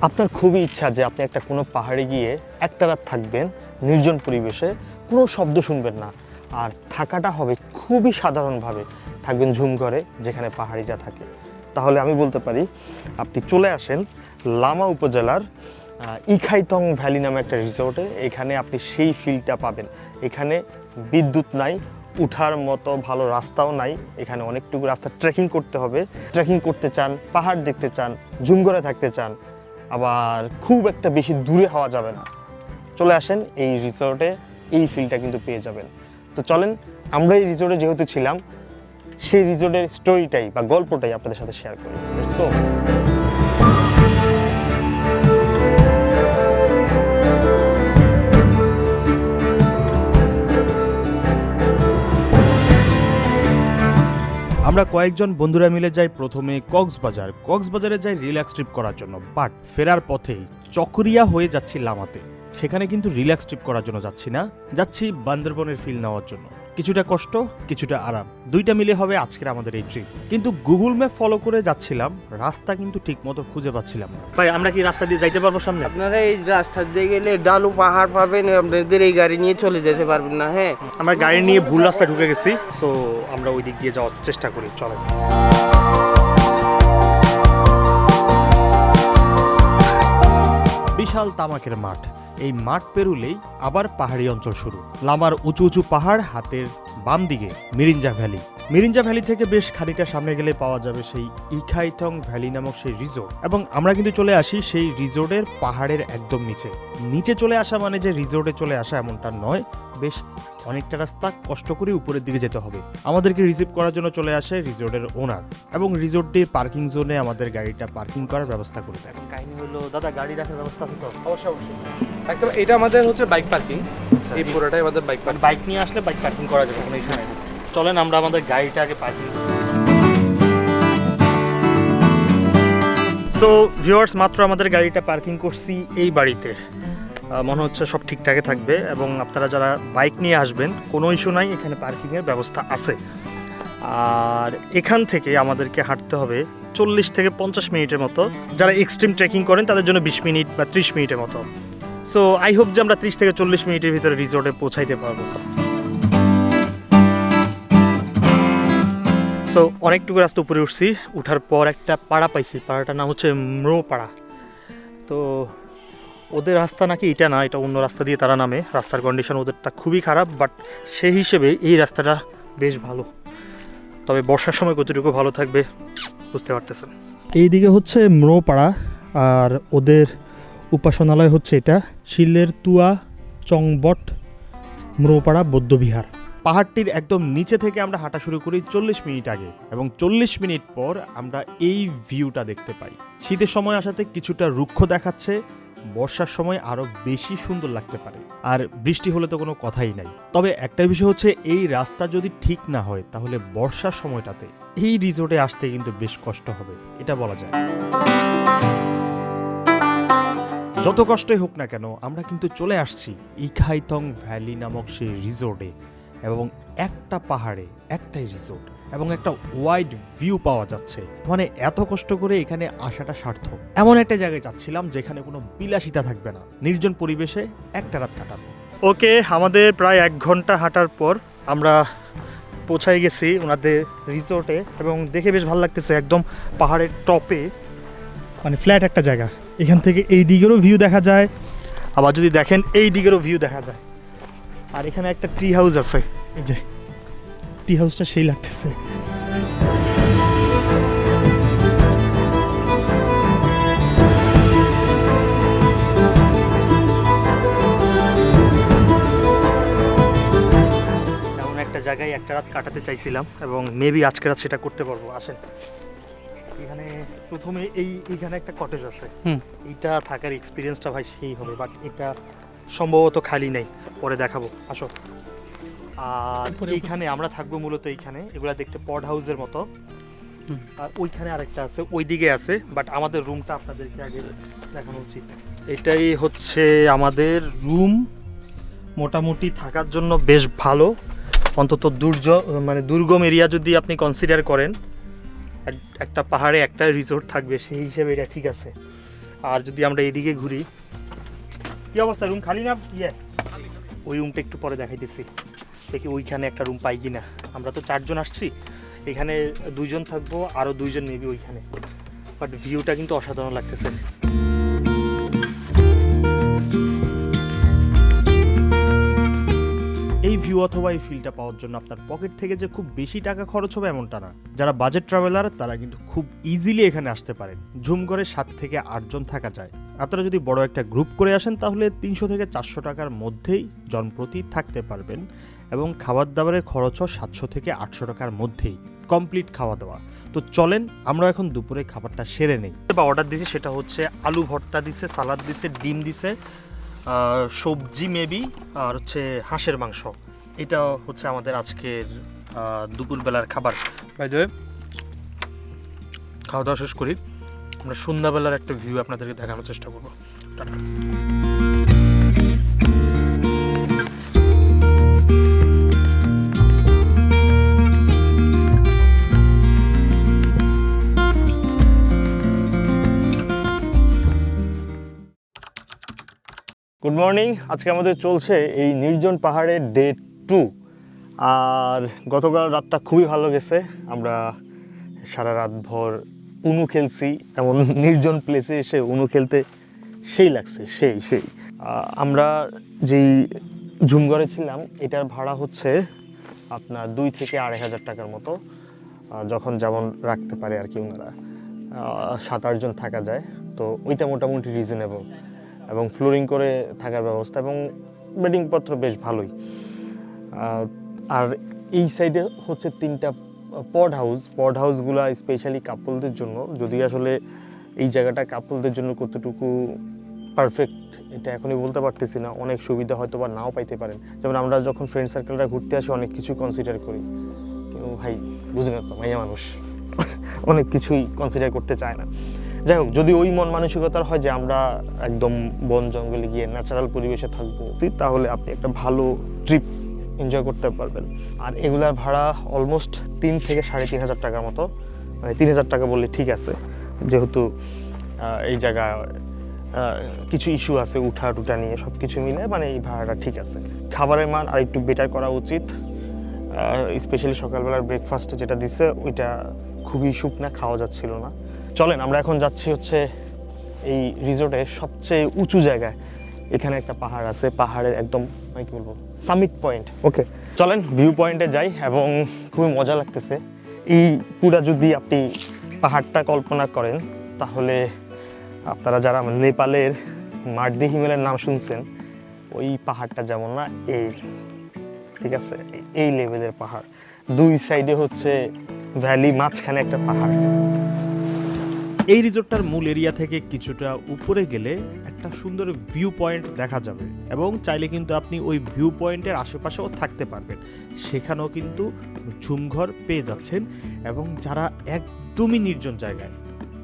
আপনার খুবই ইচ্ছা যে আপনি একটা কোনো পাহাড়ে গিয়ে একটা রাত থাকবেন নির্জন পরিবেশে, কোনো শব্দ শুনবেন না, আর থাকাটা হবে খুবই সাধারণভাবে, থাকবেন ঝুম ঘরে যেখানে পাহাড়িরা থাকে। তাহলে আমি বলতে পারি আপনি চলে আসেন লামা উপজেলার ইখাইতং ভ্যালি নামে একটা রিসোর্টে। এখানে আপনি সেই ফিলটা পাবেন। এখানে বিদ্যুৎ নাই, উঠার মতো ভালো রাস্তাও নাই, এখানে অনেকটুকু রাস্তা ট্রেকিং করতে হবে। ট্রেকিং করতে চান, পাহাড় দেখতে চান, ঝুম ঘরে থাকতে চান, আবার খুব একটা বেশি দূরে হওয়া যাবে না, চলে আসেন এই রিসোর্টে। এই ফিলটা কিন্তু পেয়ে যাবেন। তো চলেন, আমরা এই রিসোর্টে যেহেতু ছিলাম, সেই রিসোর্টের স্টোরিটাই বা গল্পটাই আপনাদের সাথে শেয়ার করি। Let's go. আমরা কয়েকজন বন্ধুরা মিলে যাই প্রথমে কক্সবাজারে যাই রিল্যাক্স ট্রিপ করার জন্য। বাট ফেরার পথেই চকরিয়া হয়ে যাচ্ছি লামাতে। সেখানে কিন্তু রিল্যাক্স ট্রিপ করার জন্য যাচ্ছি না, যাচ্ছি বান্দরবনের ফিল নেওয়ার জন্য। কিছুটা কষ্ট, কিছুটা আরাম, দুইটা মিলে হবে আজকের আমাদের এই ট্রিপ। কিন্তু গুগল ম্যাপ ফলো করে যাচ্ছিলাম, রাস্তা কিন্তু ঠিক মতো খুঁজে পাচ্ছিলাম না। ভাই, আমরা কি রাস্তা দিয়ে যাইতে পারবো সামনে? আপনারা এই রাস্তা দিয়ে গেলে ডালু পাহাড় পাবেন, আপনাদের এই গাড়ি নিয়ে চলে যেতে পারবেন না। হ্যাঁ, আমরা গাড়ি নিয়ে ভুল রাস্তায় ঢুকে গেছি, সো আমরা ওই দিক দিয়ে যাওয়ার চেষ্টা করি। চলেন। বিশাল তামাকের মাঠ, এই মাঠ পেরুলেই আবার পাহাড়ি অঞ্চল শুরু। লামার উঁচু উঁচু পাহাড়, হাতের বাম দিকে মিরিঞ্জা ভ্যালি থেকে বেশ খানিকটা সামনে গেলে পাওয়া যাবে সেই ইখাইথং ভ্যালি নামক সেই রিসোর্ট। এবং আমরা কিন্তু চলে আসি সেই রিসোর্টের পাহাড়ের একদম নিচে চলে আসা মানে যে রিসোর্টে চলে আসা এমনটা নয়, বেশ অনেকটা রাস্তা কষ্ট করে উপরের দিকে যেতে হবে। আমাদেরকে রিসিভ করার জন্য চলে আসে রিসোর্টের ওনার, এবং রিসোর্টটির পার্কিং জোনে আমাদের গাড়িটা পার্কিং করার ব্যবস্থা করে দেন। কাহিনী হলো, দাদা গাড়ি রাখার ব্যবস্থা আছে তো? অবশ্যই একদম। এটা আমাদের হচ্ছে বাইক পার্কিং, এই পুরোটাই আমাদের বাইক পার্কিং। বাইক নিয়ে আসলে বাইক পার্কিং করা যাবে, কোনো ইস্যু নেই। চলেন আমরা আমাদের গাড়িটা আগে পার্কিং করি। সো ভিউয়ার্স, মাত্র আমাদের গাড়িটা পার্কিং করছি এই বাড়িতে। মনে হচ্ছে সব ঠিকঠাকই থাকবে, এবং আপনারা যারা বাইক নিয়ে আসবেন কোনো ইস্যু নাই, এখানে পার্কিংয়ের ব্যবস্থা আছে। আর এখান থেকে আমাদেরকে হাঁটতে হবে 40 থেকে 50 মিনিটের মতো। যারা এক্সট্রিম ট্রেকিং করেন তাদের জন্য 20 মিনিট বা 30 মিনিটের মতো। সো আই হোপ যে আমরা 30 থেকে 40 মিনিটের ভিতরে রিসোর্টে পৌঁছাইতে পারবো। সো অনেকটুকু রাস্তা উপরে উঠছি, উঠার পর একটা পাড়া পাইছি, পাড়াটার নাম হচ্ছে ম্রো পাড়া। তো ওদের রাস্তা নাকি এটা না, এটা অন্য রাস্তা দিয়ে তারা নামে। রাস্তার কন্ডিশন ওদেরটা খুবই খারাপ, বাট সেই হিসেবে এই রাস্তাটা বেশ ভালো। তবে বর্ষার সময় কতটুকু ভালো থাকবে বুঝতে পারতেছেন। এইদিকে হচ্ছে ম্রো পাড়া, আর ওদের উপাসনালয় হচ্ছে এটা শিলের তুয়া চংবট ম্রোপাড়া বৌদ্ধবিহার। পাহাড়টির একদম নিচে থেকে আমরা হাঁটা শুরু করি 40 মিনিট আগে, এবং 40 মিনিট পর আমরা এই ভিউটা দেখতে পাই। শীতের সময় আসাতে কিছুটা রুক্ষ দেখাচ্ছে, বর্ষার সময় আরো বেশি সুন্দর লাগতে পারে, আর বৃষ্টি হলে তো কোনো কথাই নাই। তবে একটা বিষয় হচ্ছে, এই রাস্তা যদি ঠিক না হয় তাহলে বর্ষার সময়টাতে এই রিসোর্টে আসতে কিন্তু বেশ কষ্ট হবে, এটা বলা যায়। যত কষ্টই হোক না কেন, আমরা কিন্তু চলে আসছি ইখাইথং ভ্যালি নামক সেই রিসোর্টে, এবং একটা পাহাড়ে একটাই রিসোর্ট, এবং একটা ওয়াইড ভিউ পাওয়া যাচ্ছে। মানে এত কষ্ট করে এখানে আসাটা সার্থক। এমন একটা জায়গায় যাচ্ছিলাম যেখানে কোনো বিলাসিতা থাকবে না, নির্জন পরিবেশে একটা রাত কাটাবো। ওকে, আমাদের প্রায় 1 ঘন্টা হাঁটার পর আমরা পৌঁছাই গেছি ওনাদের রিসোর্টে, এবং দেখে বেশ ভালো লাগতেছে। একদম পাহাড়ের টপে, মানে ফ্ল্যাট একটা জায়গা। এখান থেকে এই দিকেরও ভিউ দেখা যায়, আবার যদি দেখেন এই দিকেরও ভিউ দেখা যায়। আর এখানে একটা ট্রি হাউস আছে, এই যে ট্রি হাউসটা সেই লাগতেছে। এমন একটা জায়গায় একটা রাত কাটাতে চাইছিলাম, এবং মেবি আজকে রাত সেটা করতে পারবো। আসেন, এখানে প্রথমে এইখানে একটা কটেজ আছে, এইটা থাকার এক্সপিরিয়েন্সটা ভাই সেই হবে, বাট এটা সম্ভবত খালি নেই, পরে দেখাবো। আসো। আর এইখানে আমরা থাকবো মূলত এইখানে, এগুলা দেখতে পড হাউসের মতো। আর ওইখানে আরেকটা আছে, ওই দিকে আছে, বাট আমাদের রুমটা আপনাদেরকে আগে দেখানো উচিত। এটাই হচ্ছে আমাদের রুম। মোটামুটি থাকার জন্য বেশ ভালো, অন্তত দুর্গম এরিয়া যদি আপনি কনসিডার করেন, একটা পাহাড়ে একটা রিসোর্ট থাকবে সেই হিসেবে এটা ঠিক আছে। আর যদি আমরা এদিকে ঘুরি, কি অবস্থা, রুম খালি না? ওই রুমটা একটু পরে দেখাইতেছি, দেখি ওইখানে একটা রুম পাই কিনা। আমরা তো 4 জন আসছি, এখানে 2 জন থাকবো, আরও 2 জন নেবি ওইখানে। বাট ভিউটা কিন্তু অসাধারণ লাগতেছে। এই ভিউ অথবা এই ফিলটা পাওয়ার জন্য আপনার পকেট থেকে যে খুব বেশি টাকা খরচ হবে এমনটা না। যারা বাজেট ট্রাভেলার তারা কিন্তু খুব ইজিলি এখানে আসতে পারেন। ঝুমঘরে 7 থেকে 8 জন থাকা যায়। আপনারা যদি বড় একটা গ্রুপ করে আসেন তাহলে 300 থেকে 400 টাকার মধ্যেই জনপ্রতি থাকতে পারবেন, এবং খাবার দাবারের খরচও 700 থেকে 800 টাকার মধ্যেই কমপ্লিট খাওয়া দাওয়া। তো চলেন আমরা এখন দুপুরে খাবারটা সেরে নেই। বা অর্ডার দিছি সেটা হচ্ছে আলু ভর্তা দিছে, সালাদ দিছে, ডিম দিছে, সবজি মেবি, আর হচ্ছে হাঁসের মাংস। এটা হচ্ছে আমাদের আজকের দুপুরবেলার খাবার। বাই দ্য ওয়ে, খাওয়া দাওয়া শেষ করি, আমরা সন্ধ্যাবেলার একটা ভিউ আপনাদেরকে দেখানোর চেষ্টা করবো। টাটা। Good morning. আজকে আমাদের চলছে এই নির্জন পাহাড়ের ডে 2। আর গতকাল রাতটা খুবই ভালো গেছে। আমরা সারা রাত ভর উনু খেলছি, এমন নির্জন প্লেসে এসে উনু খেলতে সেই লাগছে, সেই আমরা যেই ঝুমঘরে ছিলাম এটার ভাড়া হচ্ছে আপনার 2 থেকে 2,500 টাকার মতো, যখন যেমন রাখতে পারে আর কি ওনারা। 7-8 জন থাকা যায়, তো ওইটা মোটামুটি রিজনেবল, এবং ফ্লোরিং করে থাকার ব্যবস্থা, এবং বেডিংপত্র বেশ ভালোই। আর এই সাইডে হচ্ছে 3টা পড হাউসগুলা স্পেশালি কাপলদের জন্য। যদি আসলে এই জায়গাটা কাপলদের জন্য কতটুকু পারফেক্ট এটা এখনই বলতে পারতেছি না, অনেক সুবিধা হয়তো বা নাও পাইতে পারেন। যেমন আমরা যখন ফ্রেন্ড সার্কেলটা ঘুরতে আসি অনেক কিছু কনসিডার করি, কিন্তু ভাই বুঝি না তো, ভাইয়া মানুষ অনেক কিছুই কনসিডার করতে চায় না। যাই হোক, যদি ওই মন মানসিকতার হয় যে আমরা একদম বন জঙ্গলে গিয়ে ন্যাচারাল পরিবেশে থাকবো, তাহলে আপনি একটা ভালো ট্রিপ এনজয় করতে পারবেন। আর এগুলার ভাড়া অলমোস্ট 3 থেকে 3,500 টাকার মতো, মানে 3,000 টাকা বললে ঠিক আছে, যেহেতু এই জায়গায় কিছু ইস্যু আছে উঠা টুটা নিয়ে, সব কিছু মিলে মানে এই ভাড়াটা ঠিক আছে। খাবারের মান আর একটু বেটার করা উচিত, স্পেশালি সকালবেলার ব্রেকফাস্টে যেটা দিছে ওইটা খুবই শুকনা, খাওয়া যাচ্ছিল না। চলেন আমরা এখন যাচ্ছি হচ্ছে এই রিসোর্টের সবচেয়ে উঁচু জায়গায়। এখানে একটা পাহাড় আছে, পাহাড়ের একদম আমি কি বলবো সামিট পয়েন্ট। ওকে চলেন ভিউ পয়েন্টে যাই, এবং খুবই মজা লাগতেছে। এই পুরা যদি আপনি পাহাড়টা কল্পনা করেন তাহলে আপনারা যারা নেপালের মার্দি হিমেলের নাম শুনছেন, ওই পাহাড়টা যেমন না এই, ঠিক আছে, এই লেভেলের পাহাড়। 2 সাইডে হচ্ছে ভ্যালি, মাঝখানে একটা পাহাড়। এই রিসোর্টটার মূল এরিয়া থেকে কিছুটা উপরে গেলে একটা সুন্দর ভিউ পয়েন্ট দেখা যাবে, এবং চাইলে কিন্তু আপনি ওই ভিউ পয়েন্টের আশেপাশেও থাকতে পারবেন। সেখানেও কিন্তু ঝুমঘর পেয়ে যাচ্ছেন, এবং যারা একদমই নির্জন জায়গায়,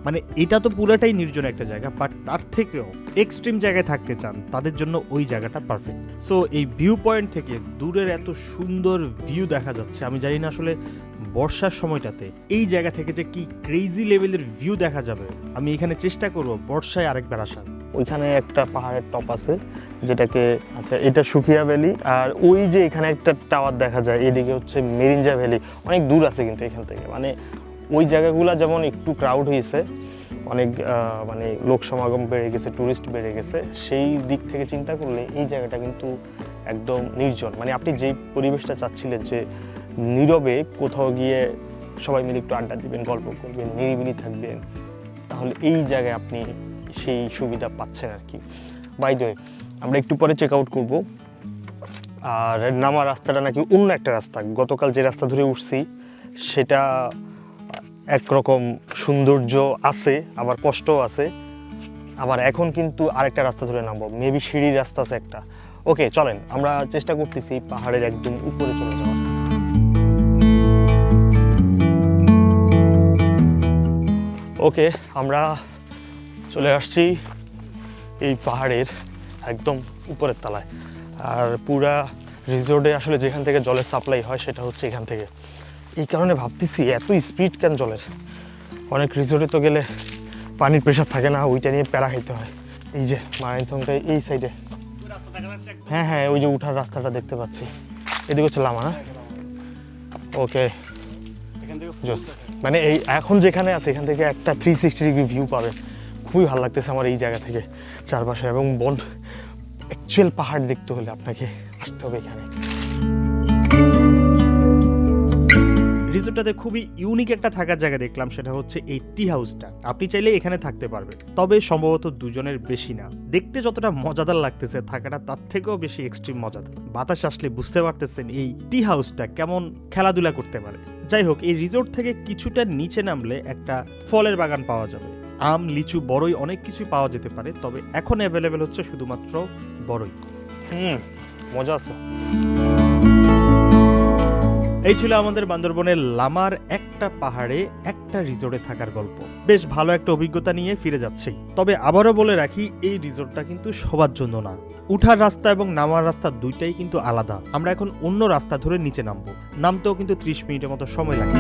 মানে এটা তো পুরোটাই নির্জন একটা জায়গা, বাট তার থেকেও এক্সট্রিম জায়গায় থাকতে চান, তাদের জন্য ওই জায়গাটা পারফেক্ট। সো এই ভিউ পয়েন্ট থেকে দূরের এত সুন্দর ভিউ দেখা যাচ্ছে। আমি জানি না আসলে বর্ষার সময়টাতে এই জায়গা থেকে যে কি ক্রেজি লেভেলের ভিউ দেখা যাবে। আমি এখানে চেষ্টা করব বর্ষায় আরেকবার আসার। ওইখানে একটা পাহাড়ের টপ আছে যেটাকে, আচ্ছা এটা সুখিয়া ভ্যালি, আর ওই যে এখানে একটা টাওয়ার দেখা যায়, এদিকে হচ্ছে মিরিঞ্জা ভ্যালি। অনেক দূর আছে কিন্তু এখান থেকে, মানে ওই জায়গাগুলো যেমন একটু ক্রাউড হয়েছে, অনেক মানে লোক সমাগম বেড়ে গেছে, টুরিস্ট বেড়ে গেছে, সেই দিক থেকে চিন্তা করলে এই জায়গাটা কিন্তু একদম নির্জন। মানে আপনি যেই পরিবেশটা চাচ্ছিলেন যে নীরবে কোথাও গিয়ে সবাই মিলে একটু আড্ডা দিবেন, গল্প করবেন, নিরিবিলি থাকবেন, তাহলে এই জায়গায় আপনি সেই সুবিধা পাচ্ছেন আর কি। বাই দ্য ওয়ে, আমরা একটু পরে চেক আউট করবো। আর নামার রাস্তাটা নাকি অন্য একটা রাস্তা। গতকাল যে রাস্তা ধরে উঠছি সেটা একরকম সৌন্দর্য আছে, আবার কষ্টও আছে। আবার এখন কিন্তু আরেকটা রাস্তা ধরে নামবো, মেবি সিঁড়ির রাস্তা আছে একটা। ওকে চলেন, আমরা চেষ্টা করতেছি পাহাড়ের একদম উপরে চলে যাওয়ার। ওকে, আমরা চলে আসছি এই পাহাড়ের একদম উপরের তলায়। আর পুরা রিসোর্টে আসলে যেখান থেকে জলের সাপ্লাই হয় সেটা হচ্ছে এখান থেকে। এই কারণে ভাবতেছি এত স্পিড কেন জলের। অনেক রিসোর্টে তো গেলে পানির প্রেশার থাকে না, ওইটা নিয়ে প্যারা খাইতে হয়। এই যে মারাইথংটা এই সাইডে, হ্যাঁ হ্যাঁ ওই যে উঠার রাস্তাটা দেখতে পাচ্ছি, এদিকে হচ্ছে লামা না? ওকে জোস। মানে এই এখন যেখানে আছে এখান থেকে একটা 360 ডিগ্রি ভিউ পাবেন। খুবই ভালো লাগতেছে আমার এই জায়গা থেকে চারপাশে। এবং অ্যাকচুয়াল পাহাড় দেখতে হলে আপনাকে আসতে হবে এখানে। রিসোর্টটাতে খুবই ইউনিক একটা থাকার জায়গা দেখলাম, সেটা হচ্ছে এই টি হাউসটা। আপনি চাইলে এখানে থাকতে পারবেন, তবে সম্ভবত দুজনের বেশি না। দেখতে যতটা মজাদার লাগতেছে, থাকাটা তার থেকেও বেশি এক্সট্রিম মজাদার। বাতাস আসলে বুঝতে পারতেছেন এই টি হাউসটা কেমন খেলাধুলা করতে পারে। যাই হোক, এই রিসোর্ট থেকে কিছুটা নিচে নামলে একটা ফলের বাগান পাওয়া যাবে। আম, লিচু, বড়ই অনেক কিছু পাওয়া যেতে পারে, তবে এখন অ্যাভেলেবেল হচ্ছে শুধুমাত্র বড়ই। মজা আছে। এই ছিল আমাদের বান্দরবনের লামার একটা পাহাড়ে একটা রিসোর্টে থাকার গল্প। বেশ ভালো একটা অভিজ্ঞতা নিয়ে ফিরে যাচ্ছি। তবে আবারও বলে রাখি, এই রিসোর্টটা কিন্তু সবার জন্য না। উঠার রাস্তা এবং নামার রাস্তা দুইটাই কিন্তু আলাদা। আমরা এখন অন্য রাস্তা ধরে নিচে নামবো। নামতেও কিন্তু 30 মিনিটের মতো সময় লাগে।